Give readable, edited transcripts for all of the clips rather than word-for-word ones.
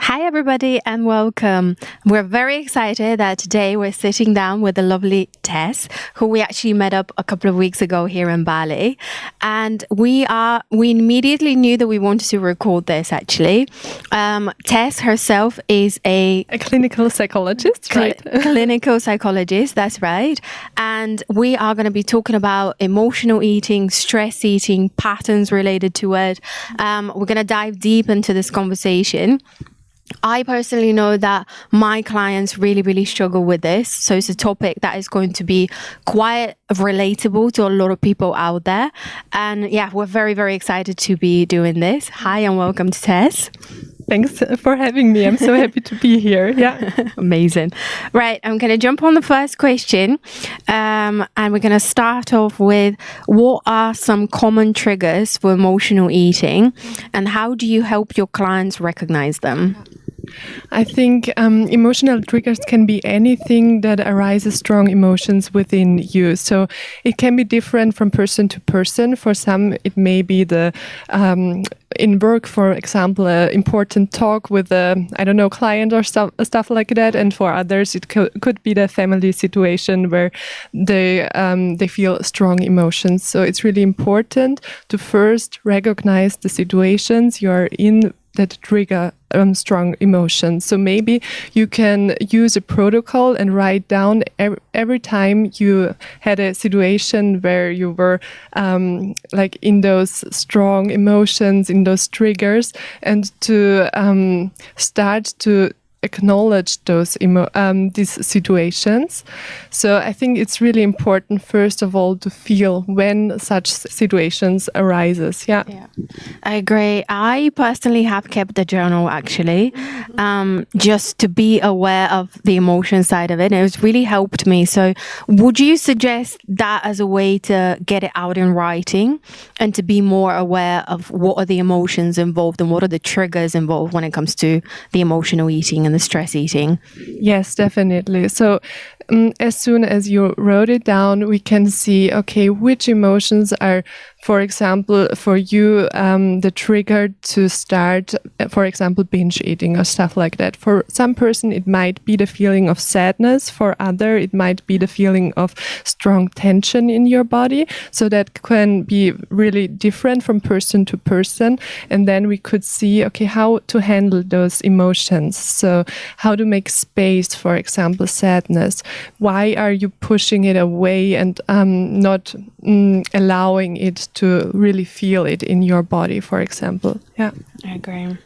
Hi, everybody, and welcome. We're very excited that today we're sitting down with the lovely Tess, who we actually met up a couple of weeks ago here in Bali. And we immediately knew that we wanted to record this, actually. Tess herself is a clinical psychologist, right? Clinical psychologist, that's right. And we are going to be talking about emotional eating, stress eating, patterns related to it. We're going to dive deep into this conversation. I personally know that my clients really struggle with this. So it's a topic that is going to be quite relatable to a lot of people out there. And yeah, we're very excited to be doing this. Hi and welcome to Tess. Thanks for having me. I'm so happy to be here. Yeah. Amazing. Right. I'm going to jump on the first question. And we're going to start off with what are some common triggers for emotional eating and how do you help your clients recognize them? I think emotional triggers can be anything that arises strong emotions within you. So it can be different from person to person. For some, it may be the in work, for example, an important talk with a client or stuff like that. And for others, it could be the family situation where they feel strong emotions. So it's really important to first recognize the situations you're in that trigger strong emotions. So maybe you can use a protocol and write down every time you had a situation where you were like in those strong emotions, in those triggers, and to start to acknowledge those these situations. So I think it's really important, first of all, to feel when such situations arises. Yeah, I agree. I personally have kept a journal, actually, just to be aware of the emotion side of it. And it's really helped me. So would you suggest that as a way to get it out in writing and to be more aware of what are the emotions involved and what are the triggers involved when it comes to the emotional eating and the stress eating? Yes, definitely. So as soon as you wrote it down, we can see, okay, which emotions are, for example, for you, the trigger to start, for example, binge eating or stuff like that. For some person, it might be the feeling of sadness. For other, it might be the feeling of strong tension in your body. So that can be really different from person to person. And then we could see, okay, how to handle those emotions. So how to make space, for example, sadness. Why are you pushing it away and not allowing it to really feel it in your body, for example? Yeah, I agree.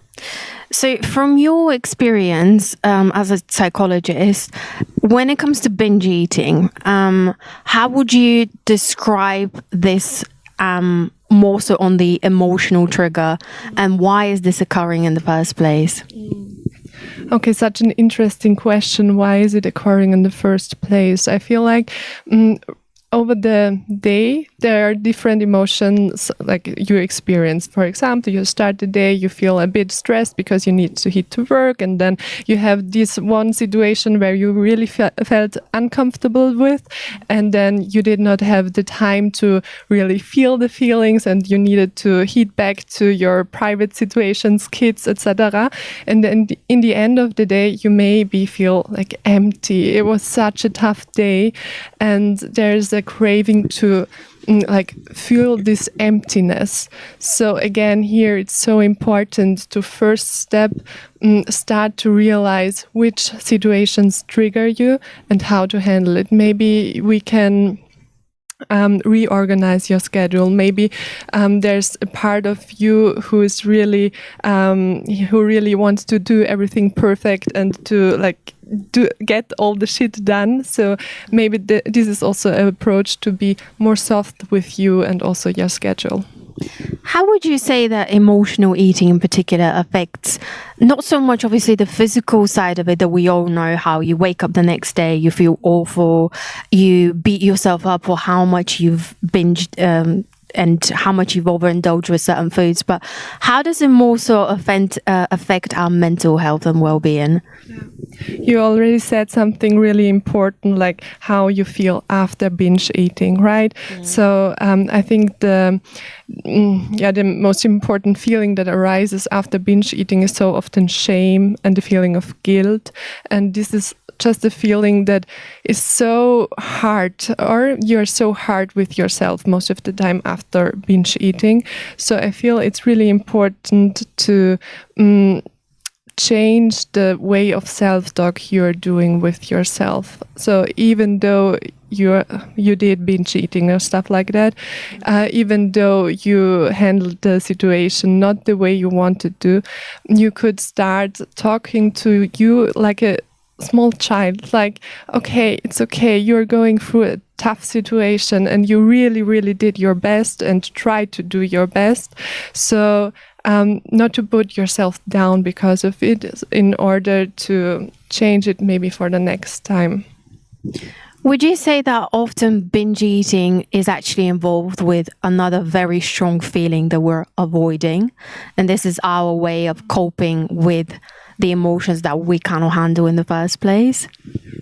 So from your experience as a psychologist, when it comes to binge eating, how would you describe this more so on the emotional trigger, and why is this occurring in the first place? Okay, such an interesting question. Why is it occurring in the first place? I feel like over the day, there are different emotions like you experience. For example, you start the day, you feel a bit stressed because you need to head to work, and then you have this one situation where you really felt uncomfortable with, and then you did not have the time to really feel the feelings, and you needed to head back to your private situations, kids, etc. And then in the end of the day, you maybe feel like empty. It was such a tough day, and there's a craving to like feel this emptiness. So again, here it's so important to first start to realize which situations trigger you and how to handle it. Maybe we can reorganize your schedule. Maybe there's a part of you who is really who really wants to do everything perfect and to get all the shit done. So maybe this is also an approach to be more soft with you and also your schedule. How would you say that emotional eating in particular affects not so much obviously the physical side of it, that we all know how you wake up the next day, you feel awful, you beat yourself up for how much you've binged and how much you've overindulged with certain foods, but how does it more so affect our mental health and well-being? You already said something really important, like how you feel after binge eating, right? So I think the most important feeling that arises after binge eating is so often shame and the feeling of guilt. And this is just a feeling that is so hard, or you're so hard with yourself most of the time after binge eating. So I feel it's really important to change the way of self-talk you're doing with yourself. So even though you did binge eating or stuff like that, even though you handled the situation not the way you wanted to, you could start talking to you like a small child, like, okay, it's okay, you're going through a tough situation and you really, really did your best and tried to do your best. So not to put yourself down because of it, in order to change it maybe for the next time. Would you say that often binge eating is actually involved with another very strong feeling that we're avoiding? And this is our way of coping with the emotions that we cannot handle in the first place?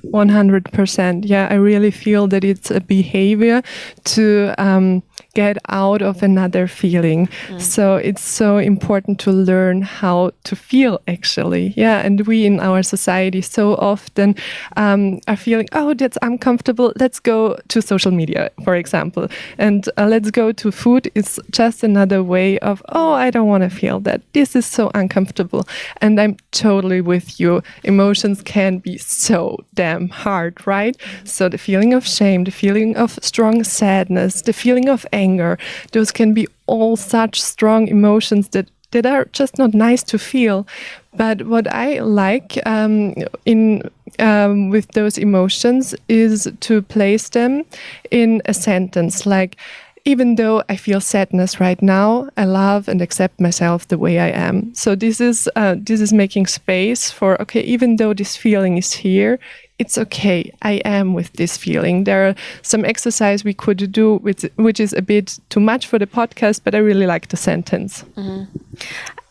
100%. Yeah, I really feel that it's a behavior to get out of another feeling. So it's so important to learn how to feel, actually. Yeah, and we in our society so often are feeling, oh, that's uncomfortable. Let's go to social media, for example. And let's go to food. It's just another way of, oh, I don't want to feel that. This is so uncomfortable. And I'm totally with you. Emotions can be so damn hard, right? So the feeling of shame, the feeling of strong sadness, the feeling of anger, those can be all such strong emotions that are just not nice to feel. But what I like with those emotions is to place them in a sentence, like, even though I feel sadness right now, I love and accept myself the way I am. So this is making space for, okay, even though this feeling is here, it's okay. I am with this feeling. There are some exercise we could do, which is a bit too much for the podcast, but I really like the sentence. Mm-hmm.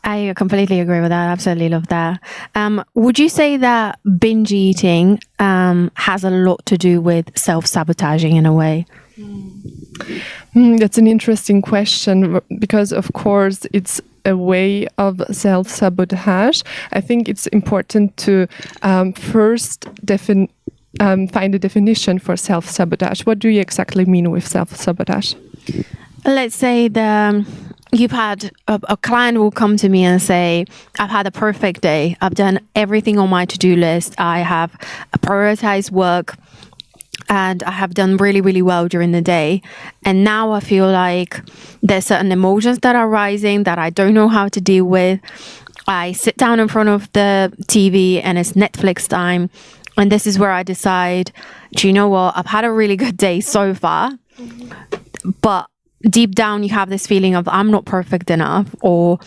I completely agree with that. I absolutely love that. Would you say that binge eating has a lot to do with self-sabotaging in a way? That's an interesting question, because of course it's a way of self-sabotage. I think it's important to first find a definition for self-sabotage. What do you exactly mean with self-sabotage? Let's say you've had a client will come to me and say, I've had a perfect day. I've done everything on my to-do list. I have prioritized work and I have done really, really well during the day. And now I feel like there's certain emotions that are rising that I don't know how to deal with. I sit down in front of the TV and it's Netflix time. And this is where I decide, do you know what? I've had a really good day so far. But deep down, you have this feeling of I'm not perfect enough, or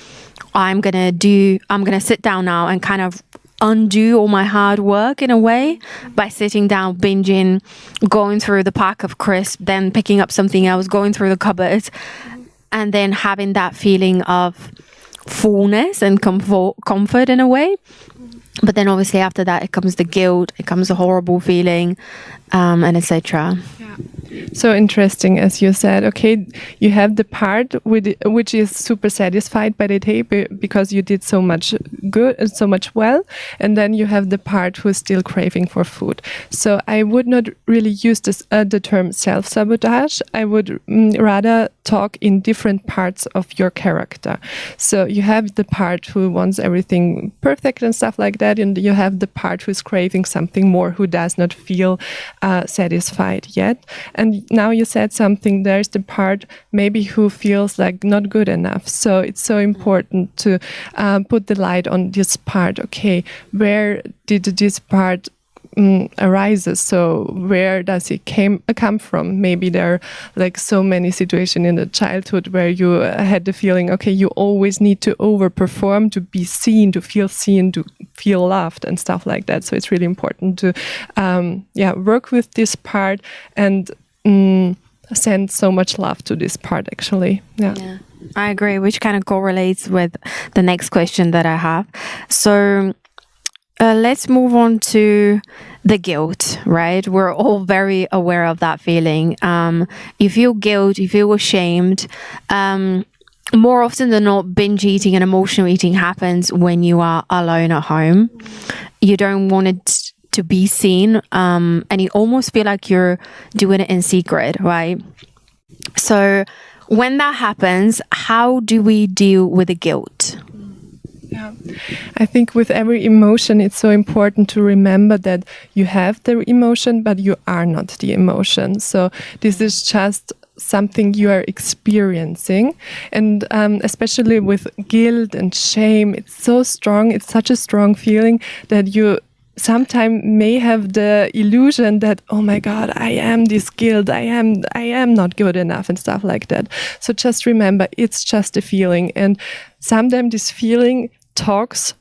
I'm going to sit down now and kind of undo all my hard work in a way by sitting down, binging, going through the pack of crisps, then picking up something else, going through the cupboard, and then having that feeling of fullness and comfort in a way. But then obviously after that, it comes the guilt, it comes the horrible feeling, and etc. So interesting, as you said. Okay, you have the part which is super satisfied by the day because you did so much good and so much well, and then you have the part who is still craving for food. So I would not really use the term self-sabotage. I would rather talk in different parts of your character. So you have the part who wants everything perfect and stuff like that, and you have the part who is craving something more, who does not feel satisfied yet. And now you said something, there's the part maybe who feels like not good enough. So it's so important to put the light on this part. Okay, where did this part arises? So where does it come from? Maybe there are like so many situations in the childhood where you had the feeling, okay, you always need to overperform to be seen, to feel loved and stuff like that. So it's really important to work with this part and send so much love to this part, actually. Yeah, I agree, which kind of correlates with the next question that I have. So let's move on to the guilt, right? We're all very aware of that feeling. You feel guilt, you feel ashamed. More often than not, binge eating and emotional eating happens when you are alone at home. You don't want it to be seen, and you almost feel like you're doing it in secret, right? So when that happens, how do we deal with the guilt? Yeah, I think with every emotion, it's so important to remember that you have the emotion, but you are not the emotion. So this is just something you are experiencing. And especially with guilt and shame, it's so strong. It's such a strong feeling that you sometimes may have the illusion that, oh my God, I am this guilt, I am not good enough and stuff like that. So just remember, it's just a feeling. And sometimes this feeling talks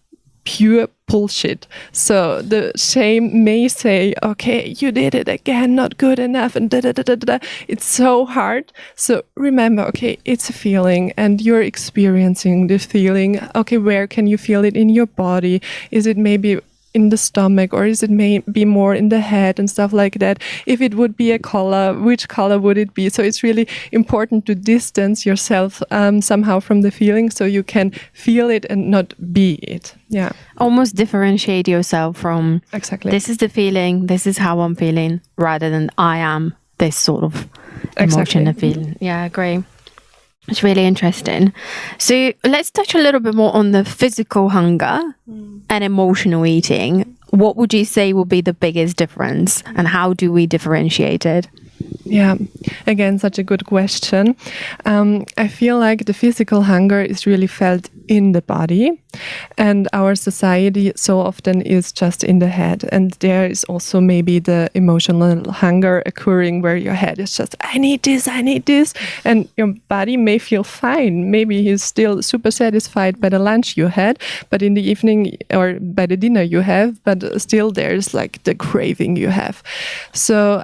pure bullshit. So the shame may say, okay, you did it again, not good enough, and da da da da da. It's so hard. So remember, okay, it's a feeling and you're experiencing this feeling. Okay, where can you feel it in your body? Is it maybe in the stomach, or is it maybe more in the head and stuff like that? If it would be a color, which color would it be? So it's really important to distance yourself somehow from the feeling so you can feel it and not be it. Yeah. Almost differentiate yourself from, exactly, this is the feeling, this is how I'm feeling, rather than I am this sort of emotion and feeling. Yeah, I agree. It's really interesting. So let's touch a little bit more on the physical hunger and emotional eating. What would you say will be the biggest difference, and how do we differentiate it? Yeah, again, such a good question. I feel like the physical hunger is really felt in the body, and our society so often is just in the head. And there is also maybe the emotional hunger occurring where your head is just, I need this, and your body may feel fine. Maybe you're still super satisfied by the lunch you had, but in the evening or by the dinner you have, but still there's like the craving you have. So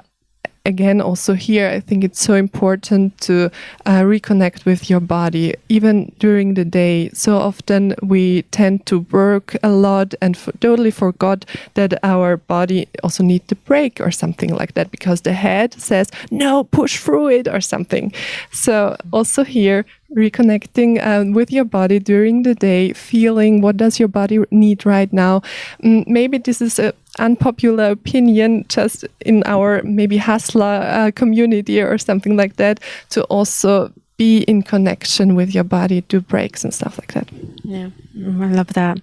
again, also here, I think it's so important to reconnect with your body, even during the day. So often we tend to work a lot and totally forgot that our body also needs a break or something like that, because the head says, no, push through it or something. So also here, reconnecting with your body during the day, feeling what does your body need right now. Maybe this is a unpopular opinion just in our maybe hustler community or something like that, to also be in connection with your body, do breaks and stuff like that. Yeah, I love that.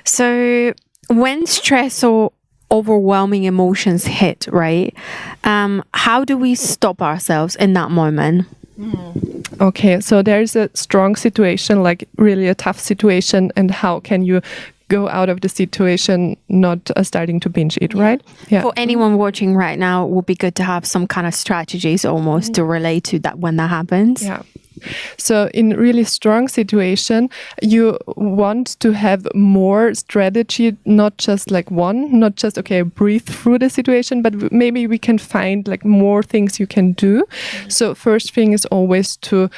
So when stress or overwhelming emotions hit, right, how do we stop ourselves in that moment? Okay, so there's a strong situation, like really a tough situation, and how can you go out of the situation not starting to binge eat, right? Yeah. For anyone watching right now, it would be good to have some kind of strategies almost to relate to that when that happens. Yeah. So in really strong situation, you want to have more strategy, not just like one, not just, okay, breathe through the situation, but maybe we can find like more things you can do. So first thing is always to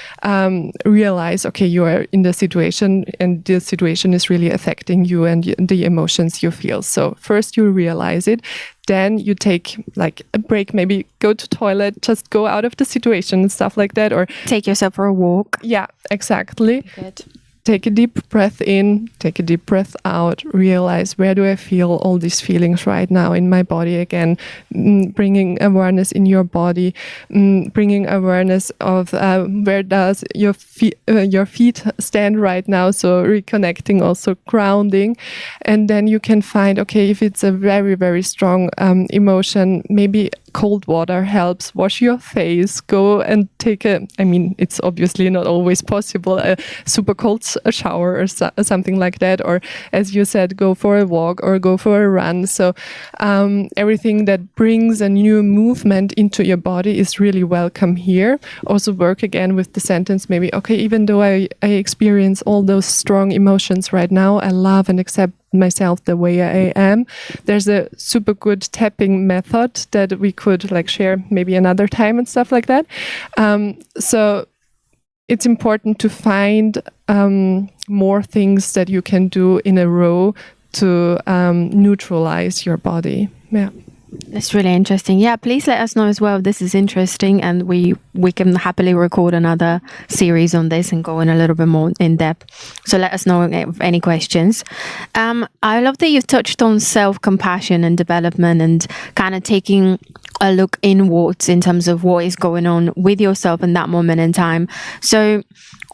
realize, okay, you are in the situation and the situation is really affecting you and the emotions you feel. So first you realize it. Then you take like a break, maybe go to toilet, just go out of the situation and stuff like that, or take yourself for a walk. Yeah, exactly. Good. Take a deep breath in, take a deep breath out, realize, where do I feel all these feelings right now in my body again, bringing awareness in your body, bringing awareness of where does your feet stand right now, so reconnecting, also grounding. And then you can find, okay, if it's a very, very strong emotion, maybe cold water helps. Wash your face, go and take it's obviously not always possible, a super cold shower or something like that, or as you said, go for a walk or go for a run. So everything that brings a new movement into your body is really welcome here. Also work again with the sentence, maybe, okay, even though I experience all those strong emotions right now, I love and accept myself the way I am. There's a super good tapping method that we could like share maybe another time and stuff like that. So it's important to find more things that you can do in a row to neutralize your body. Yeah. That's really interesting. Yeah, please let us know as well if this is interesting, and we can happily record another series on this and go in a little bit more in depth. So let us know if any questions. I love that you've touched on self-compassion and development and kind of taking a look inwards in terms of what is going on with yourself in that moment in time. So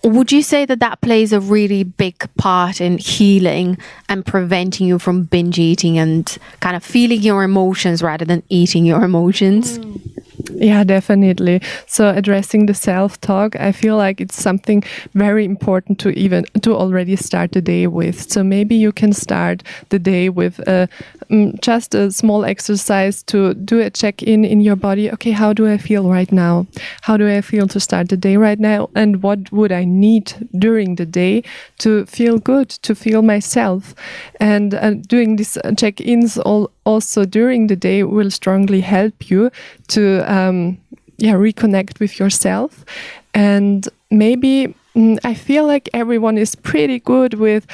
would you say that that plays a really big part in healing and preventing you from binge eating and kind of feeling your emotions rather than eating your emotions? Yeah, definitely. So addressing the self-talk, I feel like it's something very important to already start the day with. So maybe you can start the day with just a small exercise to do a check-in in your body. Okay, how do I feel right now? How do I feel to start the day right now? And what would I need during the day to feel good, to feel myself? And doing these check-ins also during the day will strongly help you to reconnect with yourself. And maybe I feel like everyone is pretty good with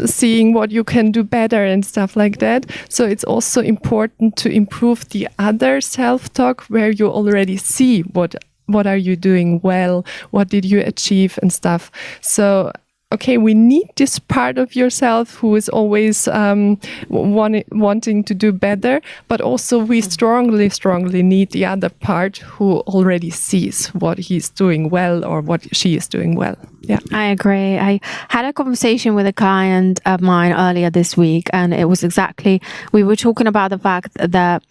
seeing what you can do better and stuff like that. So it's also important to improve the other self-talk where you already see what are you doing well, what did you achieve and stuff. So okay, we need this part of yourself who is always wanting to do better, but also we strongly need the other part who already sees what he's doing well or what she is doing well. Yeah, I agree. I had a conversation with a client of mine earlier this week, and it was we were talking about the fact that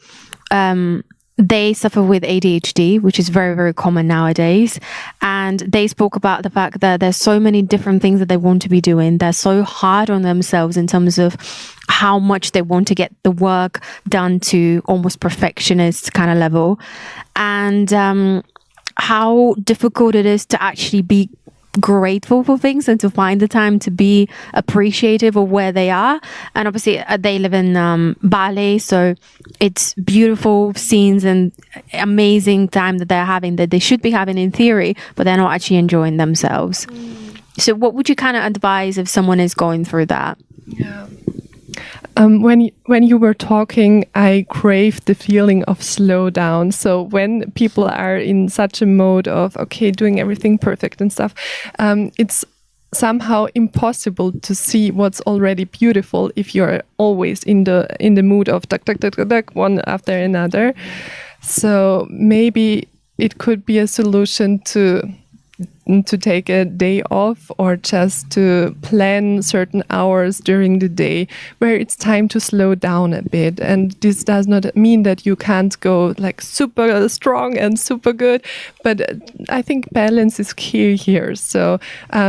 they suffer with ADHD, which is very, very common nowadays. And they spoke about the fact that there's so many different things that they want to be doing. They're so hard on themselves in terms of how much they want to get the work done to almost perfectionist kind of level. And how difficult it is to actually be grateful for things and to find the time to be appreciative of where they are. And obviously they live in Bali, so it's beautiful scenes and amazing time that they're having, that they should be having in theory, but they're not actually enjoying themselves. So what would you kind of advise if someone is going through that? Yeah. When you were talking, I craved the feeling of slow down. So when people are in such a mode of, okay, doing everything perfect and stuff, it's somehow impossible to see what's already beautiful if you're always in the mood of duck, one after another. So maybe it could be a solution to take a day off or just to plan certain hours during the day where it's time to slow down a bit. And this does not mean that you can't go like super strong and super good, but I think balance is key here. So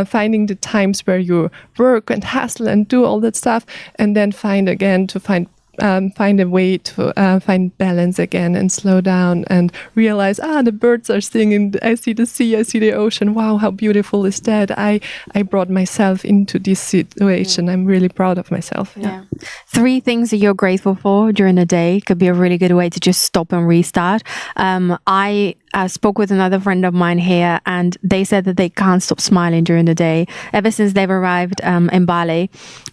finding the times where you work and hustle and do all that stuff, and then find a way to find balance again and slow down and realize, the birds are singing, I see the sea, I see the ocean. Wow, how beautiful is that? I brought myself into this situation. I'm really proud of myself. Yeah. 3 things that you're grateful for during the day could be a really good way to just stop and restart. I spoke with another friend of mine here, and they said that they can't stop smiling during the day. Ever since they've arrived in Bali,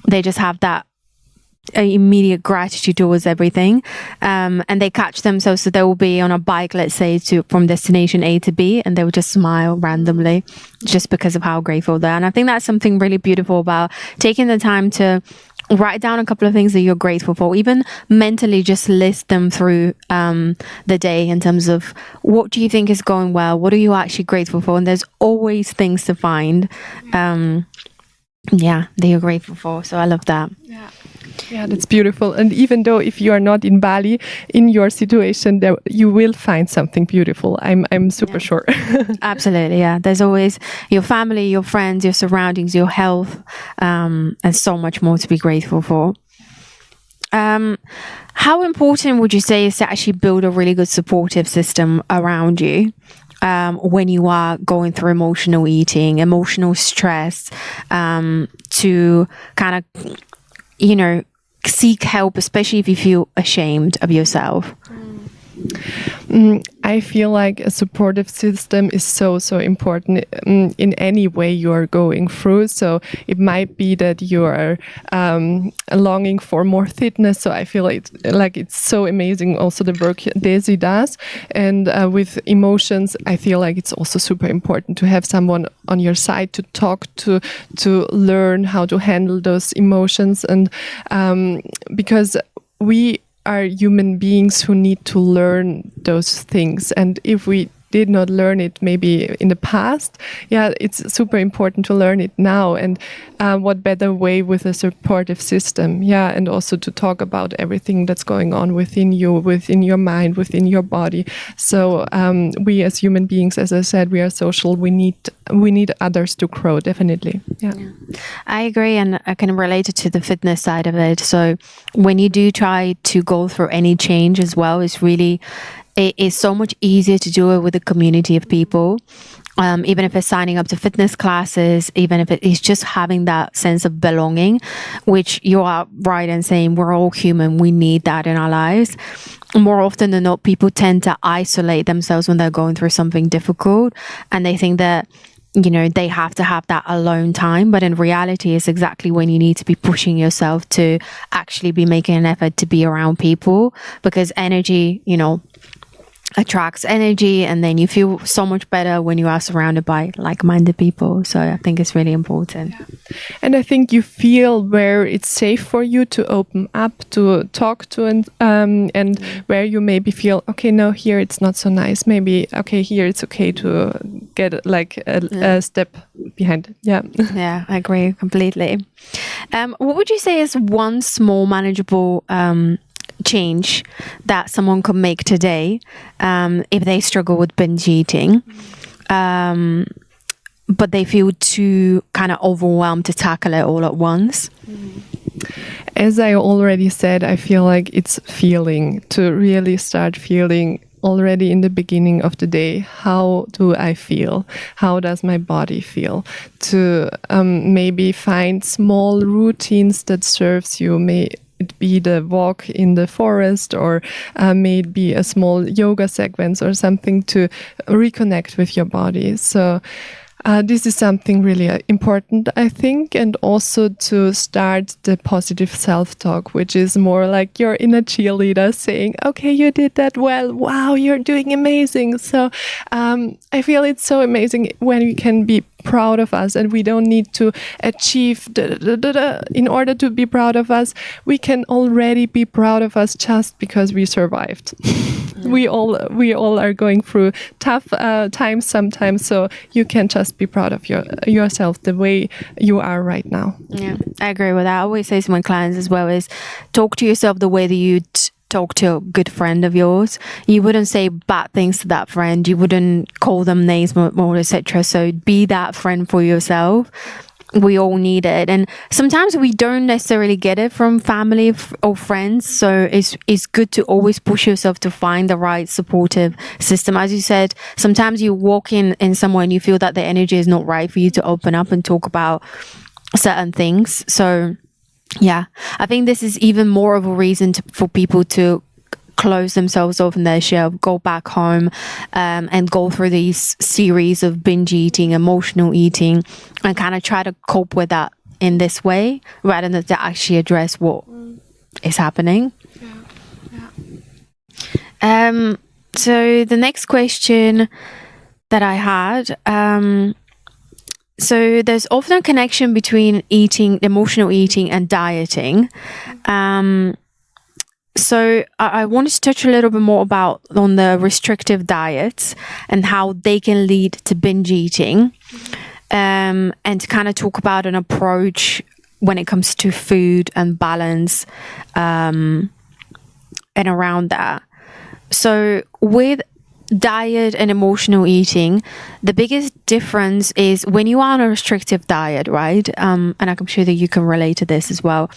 they just have that immediate gratitude towards everything, and they catch themselves, so they will be on a bike, let's say, from destination A to B, and they will just smile randomly just because of how grateful they are. And I think that's something really beautiful about taking the time to write down a couple of things that you're grateful for, even mentally just list them through the day in terms of what do you think is going well, what are you actually grateful for, and there's always things to find that you're grateful for. So I love that. Yeah, that's beautiful. And even though if you are not in Bali, in your situation, there you will find something beautiful. I'm super sure. Absolutely, yeah. There's always your family, your friends, your surroundings, your health, and so much more to be grateful for. How important would you say is to actually build a really good supportive system around you when you are going through emotional eating, emotional stress, to kind of seek help, especially if you feel ashamed of yourself? I feel like a supportive system is so important in any way you are going through. So it might be that you are longing for more fitness. So I feel like it's so amazing also the work Daisy does. And with emotions, I feel like it's also super important to have someone on your side to talk to learn how to handle those emotions. And because we are human beings who need to learn those things, and if we did not learn it maybe in the past, it's super important to learn it now. And what better way with a supportive system, and also to talk about everything that's going on within you, within your mind, within your body. So we as human beings, as I said, we are social. We need others to grow, definitely. I agree, and I can relate it to the fitness side of it. So when you do try to go through any change as well, it is so much easier to do it with a community of people, even if it's signing up to fitness classes, even if it is just having that sense of belonging, which you are right in saying we're all human. We need that in our lives. More often than not, people tend to isolate themselves when they're going through something difficult, and they think that they have to have that alone time. But in reality, it's exactly when you need to be pushing yourself to actually be making an effort to be around people, because energy, attracts energy, and then you feel so much better when you are surrounded by like-minded people. So I think it's really important. And I think you feel where it's safe for you to open up, to talk to, and where you maybe feel, okay, no, here it's not so nice. Maybe, okay, here it's okay to get a step behind. Yeah, I agree completely. What would you say is one small manageable change that someone could make today if they struggle with binge eating, but they feel too kind of overwhelmed to tackle it all at once? As I already said, I feel like it's to really start feeling already in the beginning of the day. How do I feel? How does my body feel? To maybe find small routines that serves you. May it be the walk in the forest, or maybe a small yoga sequence or something to reconnect with your body. So this is something really important, I think, and also to start the positive self-talk, which is more like your inner cheerleader saying, okay, you did that well. Wow, you're doing amazing. So I feel it's so amazing when we can be proud of us, and we don't need to achieve in order to be proud of us. We can already be proud of us just because we survived. We all are going through tough times sometimes, so you can just be proud of yourself the way you are right now. Yeah, I agree with that. I always say to my clients as well is talk to yourself the way that you'd talk to a good friend of yours. You wouldn't say bad things to that friend. You wouldn't call them names, more, etc. So be that friend for yourself. We all need it, and sometimes we don't necessarily get it from family or friends. So it's good to always push yourself to find the right supportive system. As you said, sometimes you walk in somewhere and you feel that the energy is not right for you to open up and talk about certain things. So yeah, I think this is even more of a reason for people to close themselves off in their shell, go back home, and go through these series of binge eating, emotional eating, and kind of try to cope with that in this way rather than to actually address what is happening. So the next question that I had, so there's often a connection between emotional eating and dieting. So I wanted to touch a little bit more on the restrictive diets and how they can lead to binge eating, and to kind of talk about an approach when it comes to food and balance, and around that. So with diet and emotional eating, the biggest difference is when you are on a restrictive diet, right? And I'm sure that you can relate to this as well.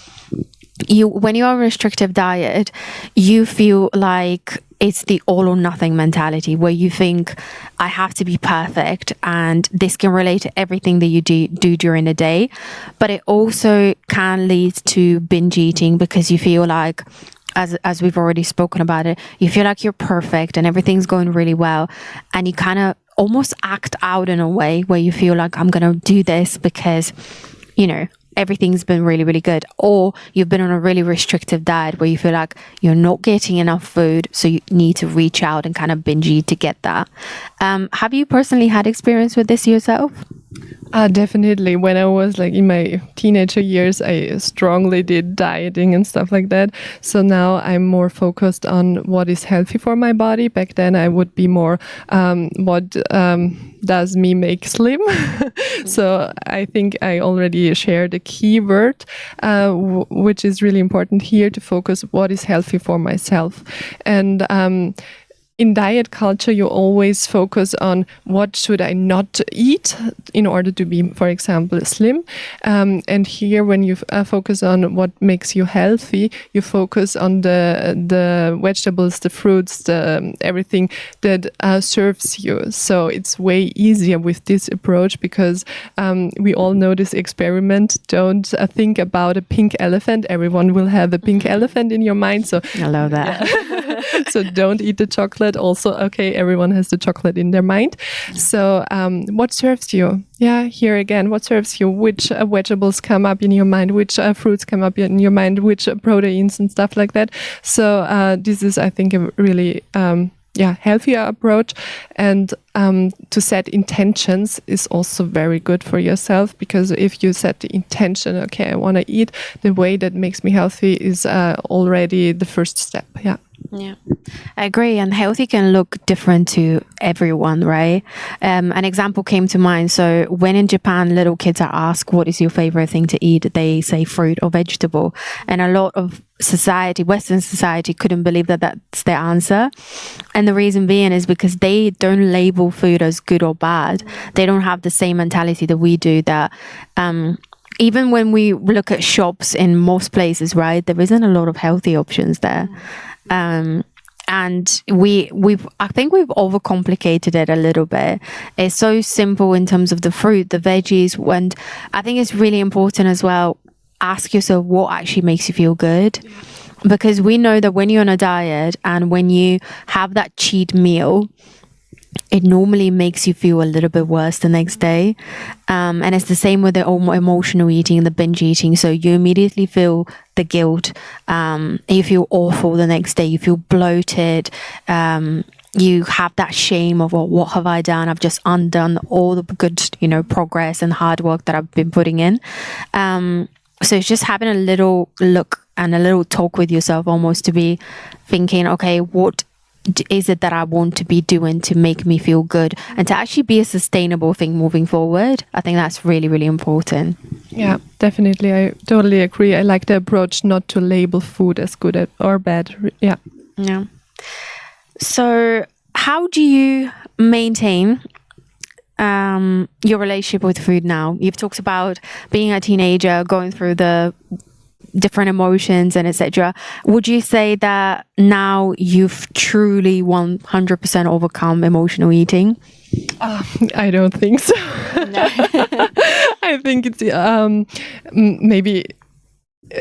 When you're on a restrictive diet, you feel like it's the all or nothing mentality where you think I have to be perfect, and this can relate to everything that you do during the day. But it also can lead to binge eating because you feel like, as we've already spoken about it, you feel like you're perfect and everything's going really well, and you kind of almost act out in a way where you feel like I'm going to do this because, you know, everything's been really, really good. Or you've been on a really restrictive diet where you feel like you're not getting enough food, so you need to reach out and kind of binge eat to get that. Have you personally had experience with this yourself? Definitely. When I was like in my teenager years, I strongly did dieting and stuff like that. So now I'm more focused on what is healthy for my body. Back then I would be more what does me make slim. So I think I already shared a keyword, which is really important here, to focus what is healthy for myself. And in diet culture, you always focus on what should I not eat in order to be, for example, slim. And here, when you focus on what makes you healthy, you focus on the vegetables, the fruits, everything that serves you. So it's way easier with this approach because we all know this experiment. Don't think about a pink elephant. Everyone will have a pink elephant in your mind. So I love that. Yeah. So don't eat the chocolate. Also, okay, everyone has the chocolate in their mind. So what serves you? Yeah, here again, what serves you? Which vegetables come up in your mind? Which fruits come up in your mind? Which proteins and stuff like that? So this is, I think, a really healthier approach. And to set intentions is also very good for yourself, because if you set the intention, okay, I want to eat the way that makes me healthy, is already the first step. Yeah, I agree. And healthy can look different to everyone, right? An example came to mind. So when in Japan, little kids are asked, what is your favorite thing to eat? They say fruit or vegetable. And a lot of society, Western society, couldn't believe that that's their answer. And the reason being is because they don't label food as good or bad. They don't have the same mentality that we do, that even when we look at shops in most places, right, there isn't a lot of healthy options there. And I think we've overcomplicated it a little bit. It's so simple in terms of the fruit, the veggies, and I think it's really important as well. Ask yourself what actually makes you feel good, because we know that when you're on a diet and when you have that cheat meal, it normally makes you feel a little bit worse the next day. And it's the same with the emotional eating, the binge eating. So you immediately feel the guilt. You feel awful the next day. You feel bloated. You have that shame of, well, what have I done? I've just undone all the good, progress and hard work that I've been putting in. So it's just having a little look and a little talk with yourself, almost, to be thinking, okay, what is it that I want to be doing to make me feel good, and to actually be a sustainable thing moving forward. I think that's really, really important. Yeah, definitely. I totally agree. I like the approach not to label food as good or bad. Yeah. So how do you maintain your relationship with food now? You've talked about being a teenager, going through the different emotions and etc. Would you say that now you've truly 100% overcome emotional eating? I don't think so. No. I think it's maybe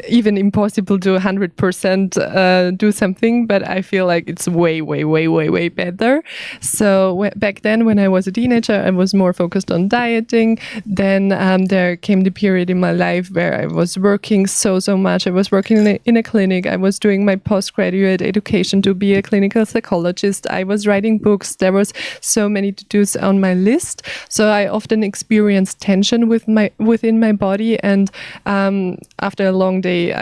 even impossible to 100% do something, but I feel like it's way, way, way, way, way better. So back then, when I was a teenager, I was more focused on dieting. Then there came the period in my life where I was working so much. I was working in a clinic. I was doing my postgraduate education to be a clinical psychologist. I was writing books. There was so many to-dos on my list. So I often experienced tension within my body. And after a long day,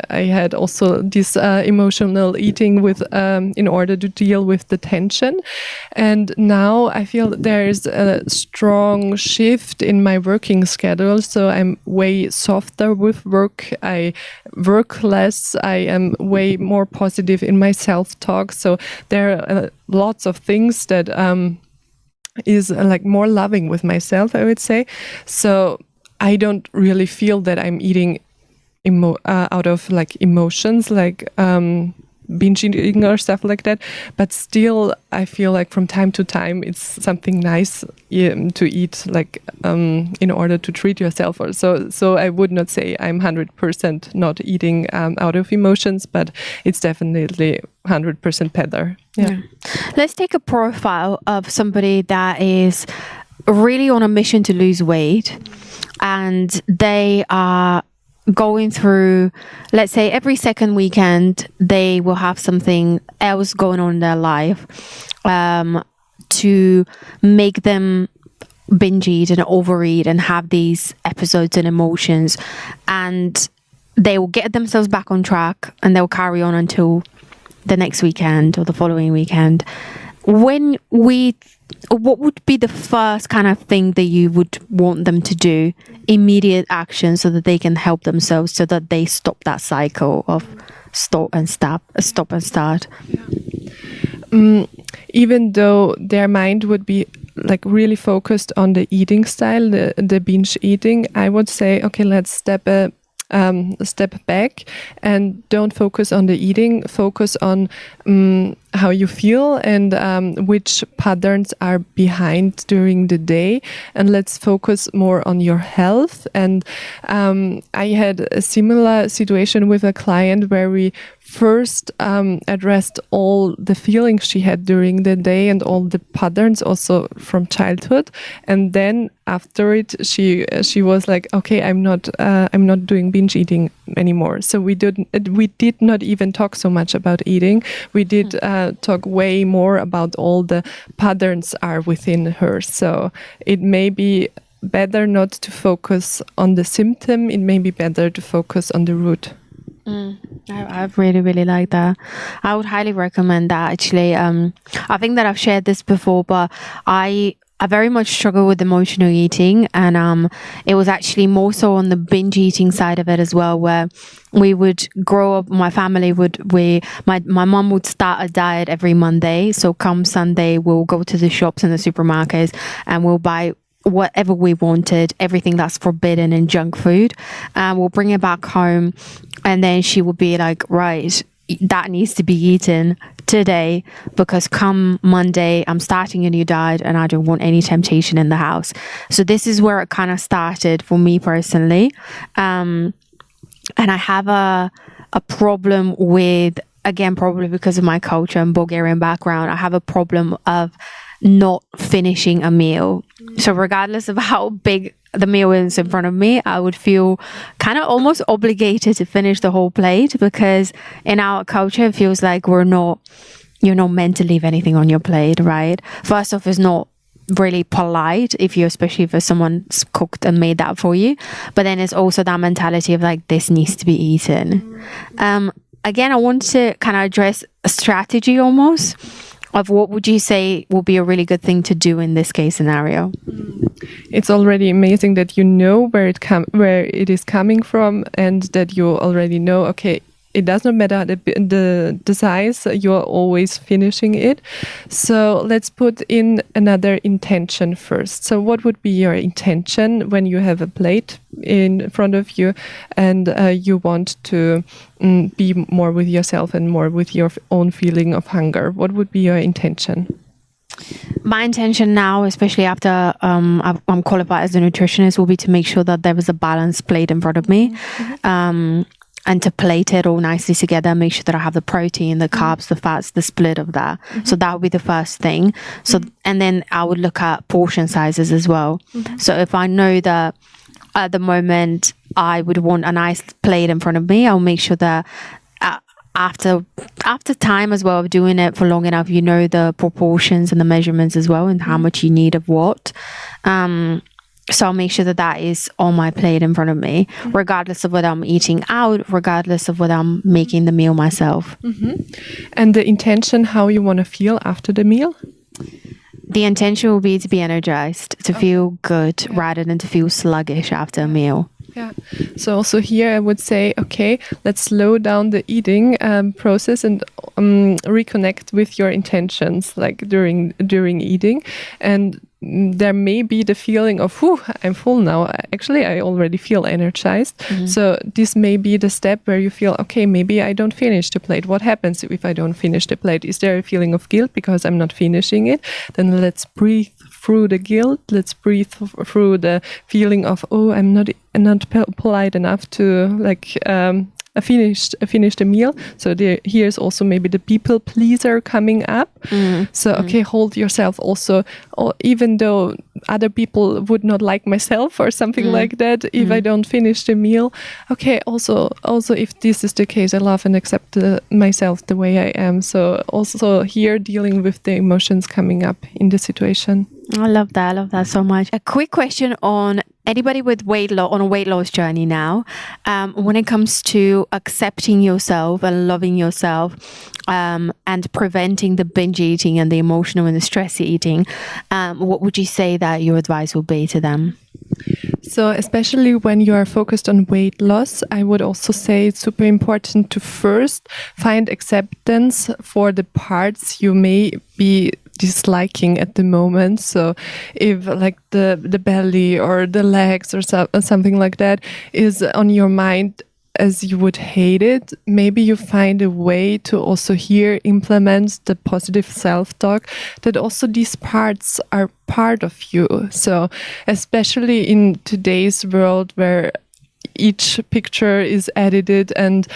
I had also this emotional eating in order to deal with the tension. And now I feel there's a strong shift in my working schedule. So I'm way softer with work. I work less. I am way more positive in my self-talk. So there are lots of things that is like more loving with myself, I would say. So I don't really feel that I'm eating out of like emotions, like binge eating or stuff like that. But still, I feel like from time to time, it's something nice to eat, like in order to treat yourself. Or so I would not say I'm 100% not eating out of emotions, but it's definitely 100% better. Yeah. Let's take a profile of somebody that is really on a mission to lose weight, and they are going through, let's say, every second weekend they will have something else going on in their life to make them binge eat and overeat and have these episodes and emotions, and they will get themselves back on track and they'll carry on until the next weekend or the following weekend. What would be the first kind of thing that you would want them to do, immediate action, so that they can help themselves, so that they stop that cycle of stop and start? Even though their mind would be like really focused on the eating style, the binge eating, I would say, okay, let's step back and don't focus on the eating, focus on how you feel and which patterns are behind during the day, and let's focus more on your health. And I had a similar situation with a client where we first addressed all the feelings she had during the day and all the patterns also from childhood, and then after it she was like, okay, I'm not doing binge eating anymore. So we did not even talk so much about eating. We did talk way more about all the patterns are within her. So it may be better not to focus on the symptom. It may be better to focus on the root. I really, really like that. I would highly recommend that, actually. I think that I've shared this before, but I very much struggle with emotional eating, and it was actually more so on the binge eating side of it as well, where we would grow up, my family my mum would start a diet every Monday. So come Sunday, we'll go to the shops and the supermarkets and we'll buy whatever we wanted, everything that's forbidden in junk food. We'll bring it back home, and then she will be like, right, that needs to be eaten today, because come Monday I'm starting a new diet and I don't want any temptation in the house. So this is where it kind of started for me personally. And I have a problem with, again, probably because of my culture and Bulgarian background, I have a problem of not finishing a meal. So regardless of how big the meal is in front of me, I would feel kind of almost obligated to finish the whole plate, because in our culture it feels like you're not meant to leave anything on your plate, right? First off, it's not really polite especially if someone's cooked and made that for you, but then it's also that mentality of like, this needs to be eaten. Again, I want to kind of address a strategy almost of what would you say will be a really good thing to do in this case scenario. It's already amazing that you know where it is coming from, and that you already know, okay, it does not matter the size, you're always finishing it. So let's put in another intention first. So what would be your intention when you have a plate in front of you and you want to be more with yourself and more with your own feeling of hunger? What would be your intention? My intention now, especially after I'm qualified as a nutritionist, will be to make sure that there is a balanced plate in front of me. And to plate it all nicely together, make sure that I have the protein, the carbs, the fats, the split of that. So that would be the first thing. So, and then I would look at portion sizes as well. So if I know that at the moment I would want a nice plate in front of me, I'll make sure that after time as well of doing it for long enough, you know the proportions and the measurements as well, and how much you need of what. So I'll make sure that is on my plate in front of me, regardless of whether I'm eating out, regardless of whether I'm making the meal myself. And the intention, how you want to feel after the meal? The intention will be to be energized, to feel good, rather than to feel sluggish after a meal. Yeah. So also here I would say, okay, let's slow down the eating process and reconnect with your intentions, like during eating, and there may be the feeling of, whew, I'm full now. Actually, I already feel energized. So this may be the step where you feel, okay, maybe I don't finish the plate. What happens if I don't finish the plate? Is there a feeling of guilt because I'm not finishing it? Then let's breathe through the guilt. Let's breathe through the feeling of, oh, I'm not polite enough to finish the meal. So here's also maybe the people pleaser coming up. So okay, hold yourself also, or even though other people would not like myself or something like that if I don't finish the meal. Okay, also if this is the case, I love and accept myself the way I am. So also here dealing with the emotions coming up in the situation. I love that so much. A quick question on anybody with on a weight loss journey now, when it comes to accepting yourself and loving yourself, and preventing the binge eating and the emotional and the stress eating, what would you say that your advice would be to them? So especially when you are focused on weight loss, I would also say it's super important to first find acceptance for the parts you may be disliking at the moment. So if like the belly or the legs or something like that is on your mind as you would hate it, maybe you find a way to also here implement the positive self-talk that also these parts are part of you. So especially in today's world where each picture is edited and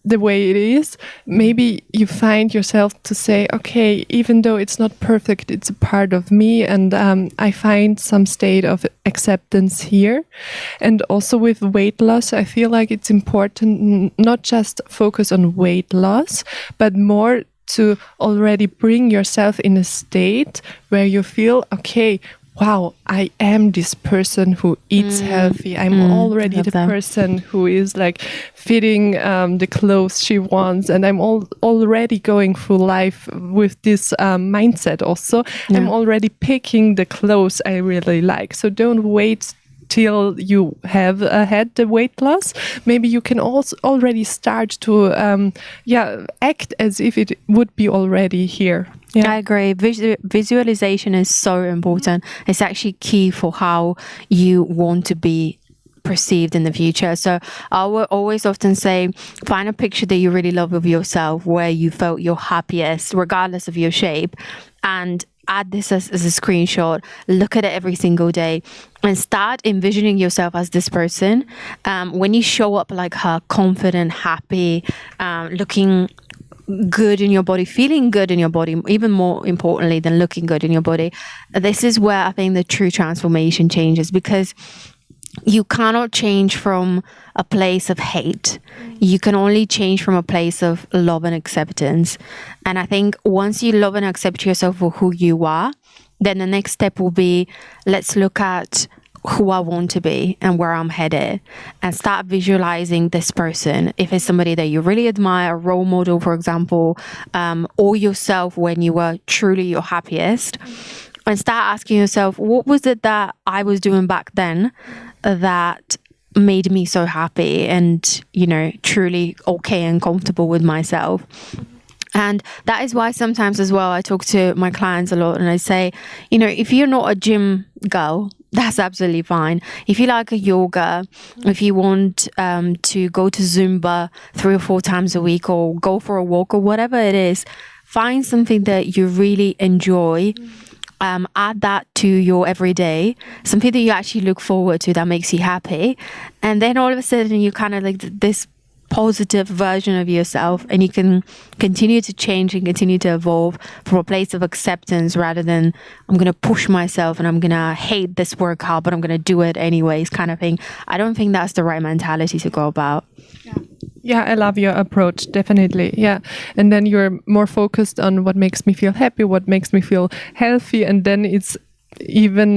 the way it is, maybe you find yourself to say, okay, even though it's not perfect, it's a part of me, and I find some state of acceptance here. And also with weight loss, I feel like it's important not just focus on weight loss, but more to already bring yourself in a state where you feel, okay, wow, I am this person who eats healthy. I'm already the person who is like fitting the clothes she wants. And I'm already going through life with this mindset also. Yeah. I'm already picking the clothes I really like. So don't wait till you have had the weight loss. Maybe you can also already start to act as if it would be already here. Yeah. I agree. Visualization is so important. It's actually key for how you want to be perceived in the future. So I will always often say, find a picture that you really love of yourself where you felt your happiest, regardless of your shape, and add this as a screenshot, look at it every single day, and start envisioning yourself as this person. When you show up like her, confident, happy, looking good in your body, feeling good in your body, even more importantly than looking good in your body, this is where I think the true transformation changes, because you cannot change from a place of hate. You can only change from a place of love and acceptance. And I think once you love and accept yourself for who you are, then the next step will be, let's look at who I want to be and where I'm headed, and start visualizing this person. If it's somebody that you really admire, a role model, for example, or yourself when you were truly your happiest, and start asking yourself, what was it that I was doing back then that made me so happy and, truly okay and comfortable with myself? And that is why sometimes as well, I talk to my clients a lot and I say, if you're not a gym girl, that's absolutely fine. If you like a yoga, if you want to go to Zumba 3 or 4 times a week, or go for a walk, or whatever it is, find something that you really enjoy. Add that to your everyday, something that you actually look forward to, that makes you happy. And then all of a sudden you kind of like this positive version of yourself, and you can continue to change and continue to evolve from a place of acceptance rather than I'm going to push myself and I'm going to hate this workout, but I'm going to do it anyways kind of thing. I don't think that's the right mentality to go about. Yeah, I love your approach, definitely. Yeah. And then you're more focused on what makes me feel happy, what makes me feel healthy. And then it's even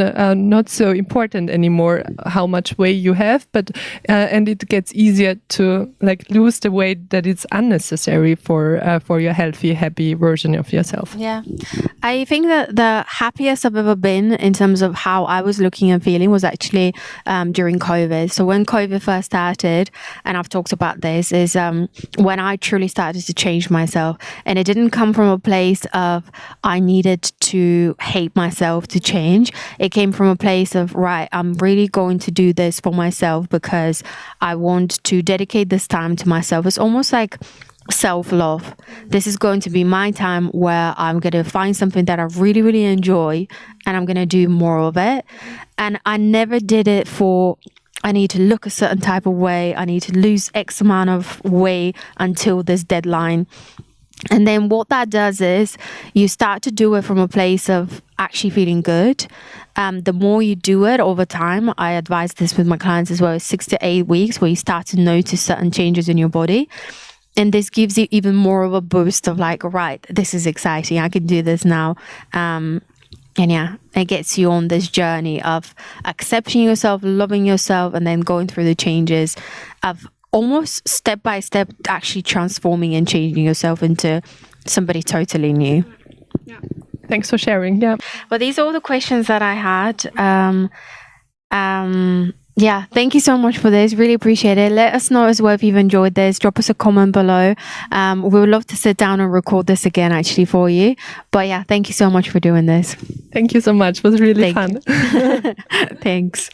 not so important anymore how much weight you have, but and it gets easier to like lose the weight that is unnecessary for your healthy, happy version of yourself. Yeah, I think that the happiest I've ever been in terms of how I was looking and feeling was actually during COVID. So when COVID first started, and I've talked about this, is when I truly started to change myself, and it didn't come from a place of I needed to hate myself to change. It came from a place of, right, I'm really going to do this for myself because I want to dedicate this time to myself. It's almost like self-love. This is going to be my time where I'm going to find something that I really, really enjoy, and I'm going to do more of it. And I never did it for, I need to look a certain type of way, I need to lose X amount of weight until this deadline. And then what that does is you start to do it from a place of actually feeling good. The more you do it over time, I advise this with my clients as well, 6 to 8 weeks where you start to notice certain changes in your body. And this gives you even more of a boost of like, right, this is exciting, I can do this now. And yeah, it gets you on this journey of accepting yourself, loving yourself, and then going through the changes of almost step by step actually transforming and changing yourself into somebody totally new. Yeah. Thanks for sharing. Yeah. Well, these are all the questions that I had. Yeah, thank you so much for this. Really appreciate it. Let us know as well if you've enjoyed this. Drop us a comment below. We would love to sit down and record this again actually for you. But yeah, thank you so much for doing this. Thank you so much. It was really fun. Thanks.